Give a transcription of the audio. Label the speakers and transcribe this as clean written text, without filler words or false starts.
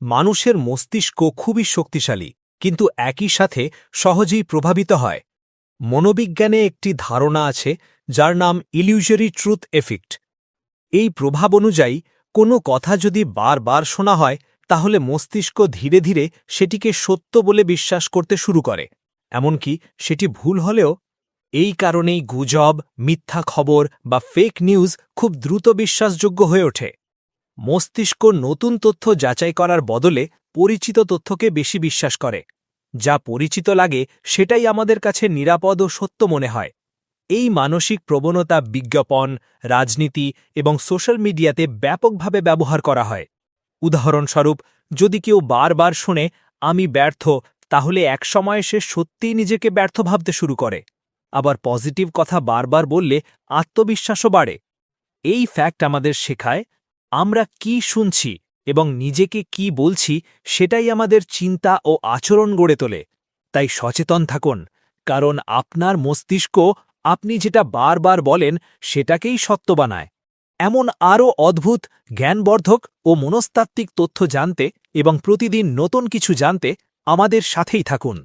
Speaker 1: মানুষের মস্তিষ্ক খুবই শক্তিশালী, কিন্তু একই সাথে সহজেই প্রভাবিত হয়। মনোবিজ্ঞানে একটি ধারণা আছে যার নাম ইলিউশরি ট্রুথ এফেক্ট। এই প্রভাব অনুযায়ী কোনো কথা যদি বারবার শোনা হয়, তাহলে মস্তিষ্ক ধীরে ধীরে সেটিকে সত্য বলে বিশ্বাস করতে শুরু করে, এমনকি সেটি ভুল হলেও। এই কারণেই গুজব, মিথ্যা খবর বা ফেক নিউজ খুব দ্রুত বিশ্বাসযোগ্য হয়ে ওঠে। মস্তিষ্ক নতুন তথ্য যাচাই করার বদলে পরিচিত তথ্যকে বেশি বিশ্বাস করে। যা পরিচিত লাগে সেটাই আমাদের কাছে নিরাপদ ও সত্য মনে হয়। এই মানসিক প্রবণতা বিজ্ঞাপন, রাজনীতি এবং সোশ্যাল মিডিয়াতে ব্যাপকভাবে ব্যবহার করা হয়। উদাহরণস্বরূপ, যদি কেউ বারবার শুনে আমি ব্যর্থ, তাহলে একসময় সে সত্যিই নিজেকে ব্যর্থ ভাবতে শুরু করে। আবার পজিটিভ কথা বারবার বললে আত্মবিশ্বাসও বাড়ে। এই ফ্যাক্ট আমাদের শেখায় আমরা কি শুনছি এবং নিজেকে কি বলছি সেটাই আমাদের চিন্তা ও আচরণ গড়ে তোলে। তাই সচেতন থাকুন, কারণ আপনার মস্তিষ্ক আপনি যেটা বারবার বলেন সেটাকেই সত্য বানায়। এমন আরও অদ্ভুত, জ্ঞানবর্ধক ও মনস্তাত্ত্বিক তথ্য জানতে এবং প্রতিদিন নতুন কিছু জানতে আমাদের সাথেই থাকুন।